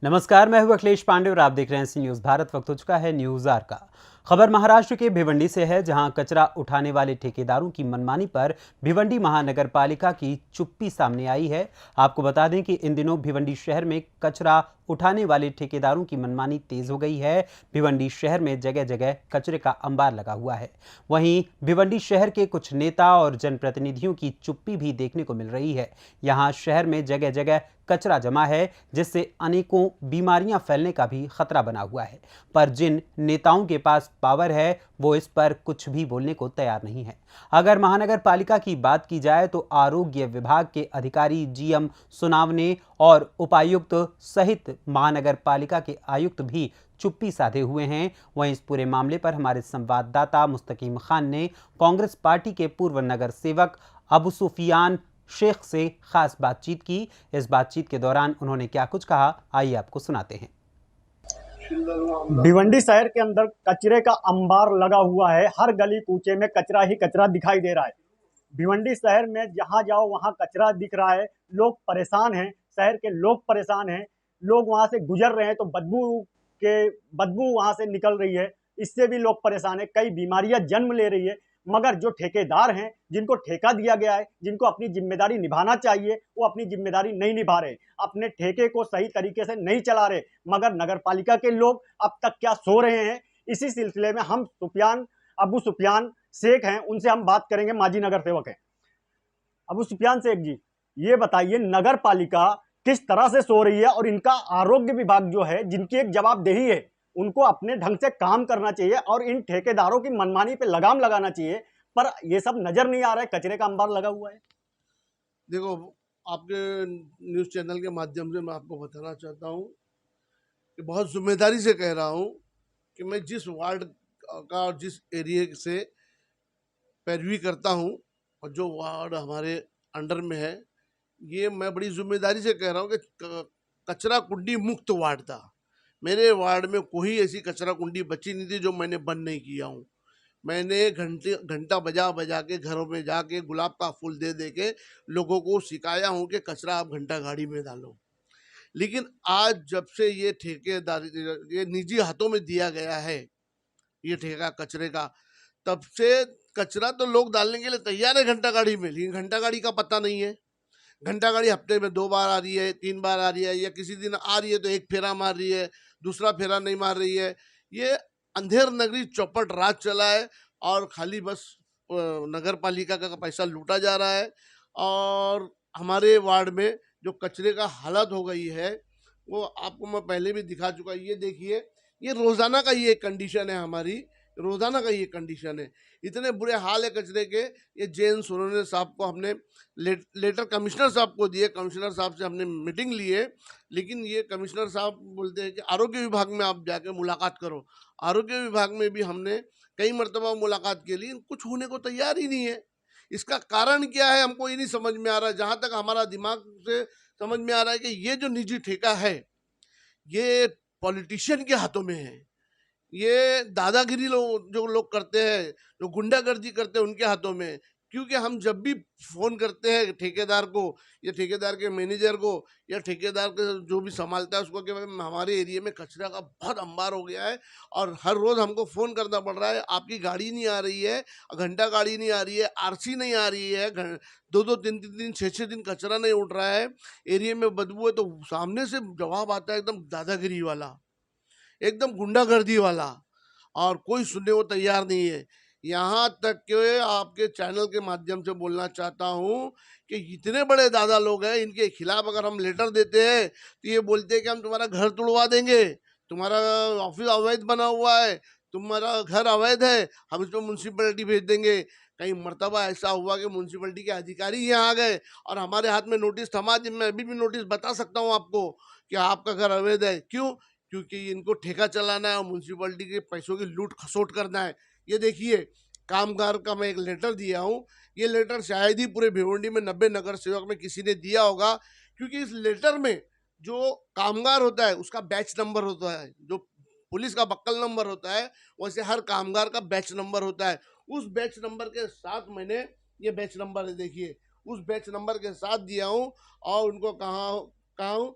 नमस्कार, मैं हूं अखिलेश पांडे और आप देख रहे हैं सी न्यूज भारत। वक्त हो चुका है न्यूज आर का। खबर महाराष्ट्र के भिवंडी से है, जहां कचरा उठाने वाले ठेकेदारों की मनमानी पर भिवंडी महानगर पालिका की चुप्पी सामने आई है। आपको बता दें कि इन दिनों भिवंडी शहर में कचरा उठाने वाले ठेकेदारों की मनमानी तेज हो गई है। भिवंडी शहर में जगह जगह कचरे का अंबार लगा हुआ है। वहीं भिवंडी शहर के कुछ नेता और जनप्रतिनिधियों की चुप्पी भी देखने को मिल रही है। यहां शहर में जगह जगह कचरा जमा है, जिससे अनेकों बीमारियां फैलने का भी खतरा बना हुआ है। पर जिन नेताओं के पास पावर है, वो इस पर कुछ भी बोलने को तैयार नहीं है। अगर महानगर पालिका की बात की जाए तो आरोग्य विभाग के अधिकारी जीएम सुनावने और उपायुक्त सहित महानगर पालिका के आयुक्त भी चुप्पी साधे हुए हैं। वहीं इस पूरे मामले पर हमारे संवाददाता मुस्तकीम खान ने कांग्रेस पार्टी के पूर्व नगर सेवक अबू सुफियान शेख से खास बातचीत की। इस बातचीत के दौरान उन्होंने क्या कुछ कहा, आइए आपको सुनाते हैं। भिवंडी शहर के अंदर कचरे का अंबार लगा हुआ है। हर गली कूचे में कचरा ही कचरा दिखाई दे रहा है। भिवंडी शहर में जहां जाओ वहां कचरा दिख रहा है। लोग परेशान हैं, शहर के लोग परेशान हैं। लोग वहां से गुजर रहे हैं तो बदबू वहां से निकल रही है। इससे भी लोग परेशान हैं। कई बीमारियां जन्म ले रही है। मगर जो ठेकेदार हैं, जिनको ठेका दिया गया है, जिनको अपनी जिम्मेदारी निभाना चाहिए, वो अपनी जिम्मेदारी नहीं निभा रहे, अपने ठेके को सही तरीके से नहीं चला रहे। मगर नगर पालिका के लोग अब तक क्या सो रहे हैं? इसी सिलसिले में हम अबू सुफियान शेख हैं, उनसे हम बात करेंगे। माजी नगर सेवक हैं। अबू सुफियान शेख जी, ये बताइए, नगर पालिका किस तरह से सो रही है और इनका आरोग्य विभाग जो है, जिनकी एक जवाबदेही है, उनको अपने ढंग से काम करना चाहिए और इन ठेकेदारों की मनमानी पे लगाम लगाना चाहिए। पर ये सब नजर नहीं आ रहा है। कचरे का अंबार लगा हुआ है। देखो, आपके न्यूज़ चैनल के माध्यम से मैं आपको बताना चाहता हूँ कि बहुत जिम्मेदारी से कह रहा हूँ कि मैं जिस वार्ड का और जिस एरिया से पैरवी करता हूँ और जो वार्ड हमारे अंडर में है, ये मैं बड़ी जिम्मेदारी से कह रहा हूँ कि कचरा कुंडी मुक्त वार्ड था। मेरे वार्ड में कोई ऐसी कचरा कुंडी बची नहीं थी जो मैंने बंद नहीं किया हूँ। मैंने घंटा बजा बजा के घरों में जाके गुलाब का फूल दे दे के लोगों को सिखाया हूँ कि कचरा आप घंटा गाड़ी में डालो। लेकिन आज जब से ये ठेकेदारी, ये निजी हाथों में दिया गया है, ये ठेका कचरे का, तब से कचरा तो लोग डालने के लिए तैयार है घंटा गाड़ी में, लेकिन घंटा गाड़ी का पता नहीं है। घंटा गाड़ी हफ्ते में 2 बार आ रही है, 3 बार आ रही है, या किसी दिन आ रही है तो एक फेरा मार रही है, दूसरा फेरा नहीं मार रही है। ये अंधेर नगरी चौपट राज चला है और खाली बस नगर पालिका का पैसा लूटा जा रहा है। और हमारे वार्ड में जो कचरे का हालत हो गई है, वो आपको मैं पहले भी दिखा चुका। ये देखिए, ये रोजाना का ये कंडीशन है, हमारी रोजाना का ये कंडीशन है। इतने बुरे हाल है कचरे के। ये जैन सोनोने साहब को हमने लेटर कमिश्नर साहब को दिए, कमिश्नर साहब से हमने मीटिंग लिए, लेकिन ये कमिश्नर साहब बोलते हैं कि आरोग्य विभाग में आप जाके मुलाकात करो। आरोग्य विभाग में भी हमने कई मरतबा मुलाकात के लिए, कुछ होने को तैयार ही नहीं है। इसका कारण क्या है हमको ये नहीं समझ में आ रहा है। जहाँ तक हमारा दिमाग से समझ में आ रहा है कि ये जो निजी ठेका है, ये पॉलिटिशियन के हाथों में है। ये दादागिरी जो लोग करते हैं, जो गुंडागर्दी करते हैं, उनके हाथों में है। क्योंकि हम जब भी फोन करते हैं ठेकेदार को, या ठेकेदार के मैनेजर को, या ठेकेदार के जो भी संभालता है उसको, कि भाई हमारे एरिया में कचरा का बहुत अंबार हो गया है और हर रोज हमको फोन करना पड़ रहा है, आपकी गाड़ी नहीं आ रही है, घंटा गाड़ी नहीं आ रही है, आरसी नहीं आ रही है, 2-2, 3-3 दिन, 6-6 दिन कचरा नहीं उठ रहा है, एरिया में बदबू है। तो सामने से जवाब आता है एकदम दादागिरी वाला, एकदम गुंडागर्दी वाला, और कोई सुनने को तैयार नहीं है। यहाँ तक कि आपके चैनल के माध्यम से बोलना चाहता हूँ कि इतने बड़े दादा लोग हैं, इनके खिलाफ अगर हम लेटर देते हैं तो ये बोलते हैं कि हम तुम्हारा घर तुड़वा देंगे, तुम्हारा ऑफिस अवैध बना हुआ है, तुम्हारा घर अवैध है, हम इस पर म्यूनसिपलिटी भेज देंगे। कई मरतबा ऐसा हुआ कि म्यूनसिपलिटी के अधिकारी यहाँ आ गए और हमारे हाथ में नोटिस थमा दी। मैं अभी भी नोटिस बता सकता हूँ आपको कि आपका घर अवैध है। क्यों? क्योंकि इनको ठेका चलाना है और म्यूनसिपलिटी के पैसों की लूट खसोट करना है। ये देखिए, कामगार का मैं एक लेटर दिया हूँ। ये लेटर शायद ही पूरे भिवंडी में 90 नगर सेवक में किसी ने दिया होगा, क्योंकि इस लेटर में जो कामगार होता है उसका बैच नंबर होता है, जो पुलिस का बक्कल नंबर होता है, वैसे हर कामगार का बैच नंबर होता है। उस बैच नंबर के साथ मैंने, ये बैच नंबर है देखिए, उस बैच नंबर के साथ दिया हूँ और उनको कहा हूँ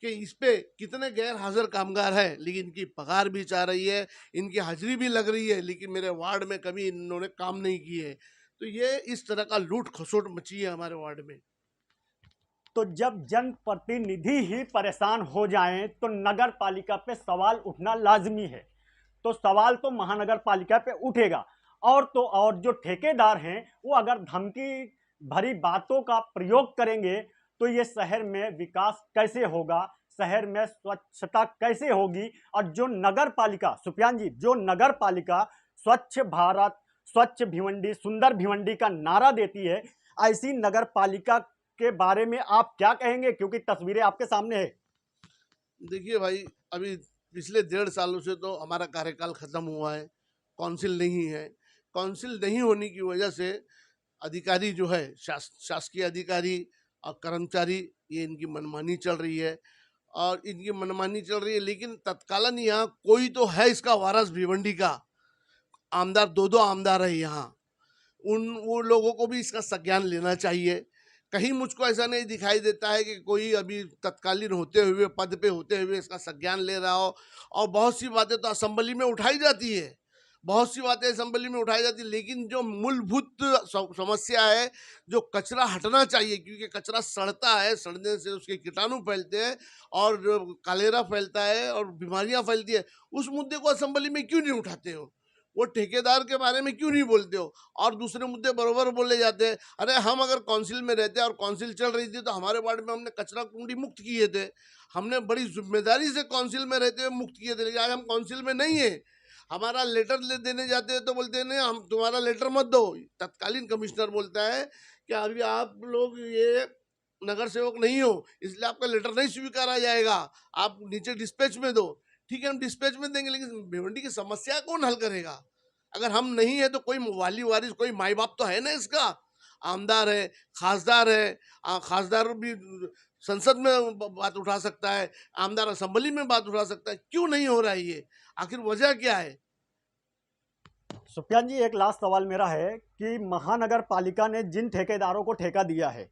कि इस पे कितने गैर हाजिर कामगार हैं, लेकिन इनकी पगार भी चाह रही है, इनकी हाजिरी भी लग रही है, लेकिन मेरे वार्ड में कभी इन्होंने काम नहीं किए। तो ये इस तरह का लूट खसोट मची है हमारे वार्ड में। तो जब जनप्रतिनिधि ही परेशान हो जाएं तो नगर पालिका पे सवाल उठना लाजमी है। तो सवाल तो महानगर पालिका पे उठेगा। और तो और जो ठेकेदार हैं वो अगर धमकी भरी बातों का प्रयोग करेंगे तो ये शहर में विकास कैसे होगा, शहर में स्वच्छता कैसे होगी। और जो नगर पालिका, सुफियान जी, जो नगर पालिका स्वच्छ भारत, स्वच्छ भिवंडी, सुंदर भिवंडी का नारा देती है, ऐसी नगर पालिका के बारे में आप क्या कहेंगे, क्योंकि तस्वीरें आपके सामने है। देखिए भाई, अभी पिछले 1.5 सालों से तो हमारा कार्यकाल खत्म हुआ है, काउंसिल नहीं है। काउंसिल नहीं होने की वजह से अधिकारी जो है, शासकीय अधिकारी और कर्मचारी, ये इनकी मनमानी चल रही है और इनकी मनमानी चल रही है। लेकिन तत्कालीन यहाँ कोई तो है इसका वारस, भिवंडी का आमदार, 2 आमदार है यहाँ। वो लोगों को भी इसका संज्ञान लेना चाहिए। कहीं मुझको ऐसा नहीं दिखाई देता है कि कोई अभी तत्कालीन होते हुए, पद पे होते हुए इसका संज्ञान ले रहा हो। और बहुत सी बातें तो असेंबली में उठाई जाती है, बहुत सी बातें असेंबली में उठाई जाती है, लेकिन जो मूलभूत समस्या है, जो कचरा हटना चाहिए, क्योंकि कचरा सड़ता है, सड़ने से उसके कीटाणु फैलते हैं और कलेरा फैलता है और बीमारियां फैलती है, उस मुद्दे को असेंबली में क्यों नहीं उठाते हो? वो ठेकेदार के बारे में क्यों नहीं बोलते हो? और दूसरे मुद्दे बरोबर बोले जाते हैं। अरे हम अगर काउंसिल में रहते और काउंसिल चल रही थी तो हमारे वार्ड में हमने कचरा कुंडी मुक्त किए थे, हमने बड़ी जिम्मेदारी से काउंसिल में रहते हुए मुक्त किए थे। लेकिन आज हम काउंसिल में नहीं है, हमारा लेटर ले देने जाते हैं तो बोलते हैं नहीं, हम तुम्हारा लेटर मत दो। तत्कालीन कमिश्नर बोलता है कि अभी आप लोग ये नगर सेवक नहीं हो, इसलिए आपका लेटर नहीं स्वीकारा जाएगा, आप नीचे डिस्पैच में दो। ठीक है, हम डिस्पैच में देंगे, लेकिन भिवंडी की समस्या कौन हल करेगा? अगर हम नहीं है तो कोई वाली वारिस, कोई माई बाप तो है ना इसका। आमदार है, खासदार है, खासदार भी संसद में बात उठा सकता है, आमदार असेंबली में बात उठा सकता है। क्यों नहीं हो रहा है ये? आखिर वजह क्या है? सुफियान जी, एक लास्ट सवाल मेरा है कि महानगर पालिका ने जिन ठेकेदारों को ठेका दिया है,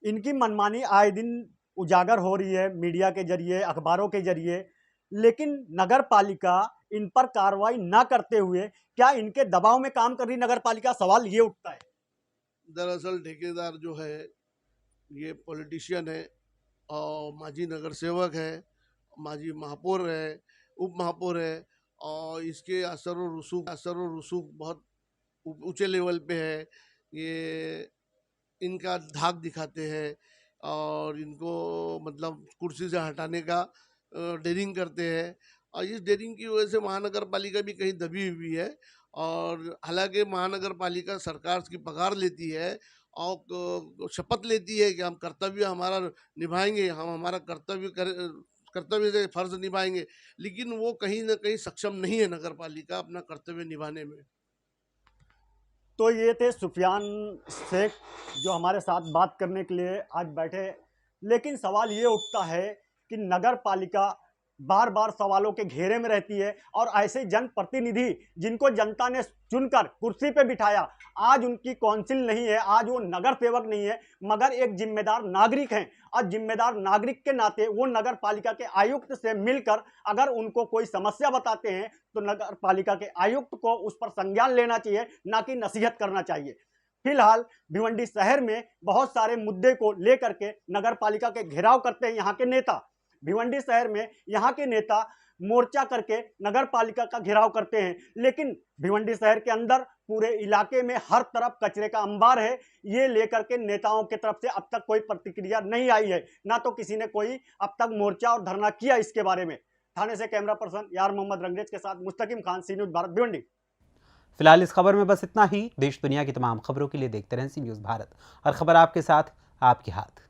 इनकी मनमानी आए दिन उजागर हो रही है मीडिया के जरिए, अखबारों के जरिए, लेकिन नगर पालिका इन पर कार्रवाई ना करते हुए क्या इनके दबाव में काम कर रही नगर पालिका? सवाल ये उठता है। दरअसल ठेकेदार जो है ये पॉलिटिशियन है और माजी नगर सेवक है, माजी महापौर है, उप महापौर है, और इसके असर और रसूख बहुत ऊंचे लेवल पे है। ये इनका धाक दिखाते हैं और इनको मतलब कुर्सी से हटाने का डेरिंग करते हैं, और इस डेरिंग की वजह से महानगर पालिका भी कहीं दबी हुई है। और हालांकि महानगर पालिका सरकार की पगार लेती है और शपथ लेती है कि हम कर्तव्य हमारा निभाएंगे, हम हमारा कर्तव्य से फर्ज निभाएंगे, लेकिन वो कहीं ना कहीं सक्षम नहीं है नगर पालिका अपना कर्तव्य निभाने में। तो ये थे सुफियान शेख जो हमारे साथ बात करने के लिए आज बैठे। लेकिन सवाल ये उठता है कि नगर पालिका बार बार सवालों के घेरे में रहती है और ऐसे जनप्रतिनिधि जिनको जनता ने चुनकर कुर्सी पे बिठाया, आज उनकी काउंसिल नहीं है, आज वो नगर सेवक नहीं है, मगर एक जिम्मेदार नागरिक हैं। और जिम्मेदार नागरिक के नाते वो नगर पालिका के आयुक्त से मिलकर अगर उनको कोई समस्या बताते हैं तो नगर पालिका के आयुक्त को उस पर संज्ञान लेना चाहिए, ना कि नसीहत करना चाहिए। फिलहाल भिवंडी शहर में बहुत सारे मुद्दे को लेकर के नगर पालिका के घेराव करते हैं यहाँ के नेता। भिवंडी शहर में यहाँ के नेता मोर्चा करके नगर पालिका का घेराव करते हैं, लेकिन भिवंडी शहर के अंदर पूरे इलाके में हर तरफ कचरे का अंबार है। ये लेकर के नेताओं की तरफ से अब तक कोई प्रतिक्रिया नहीं आई है, ना तो किसी ने कोई अब तक मोर्चा और धरना किया इसके बारे में। थाने से कैमरा पर्सन यार मोहम्मद रंगरेज के साथ मुस्तकिम खान, सी न्यूज़ भारत, भिवंडी। फिलहाल इस खबर में बस इतना ही। देश दुनिया की तमाम खबरों के लिए देखते रहें सी न्यूज़ भारत। हर खबर आपके साथ, आपके हाथ।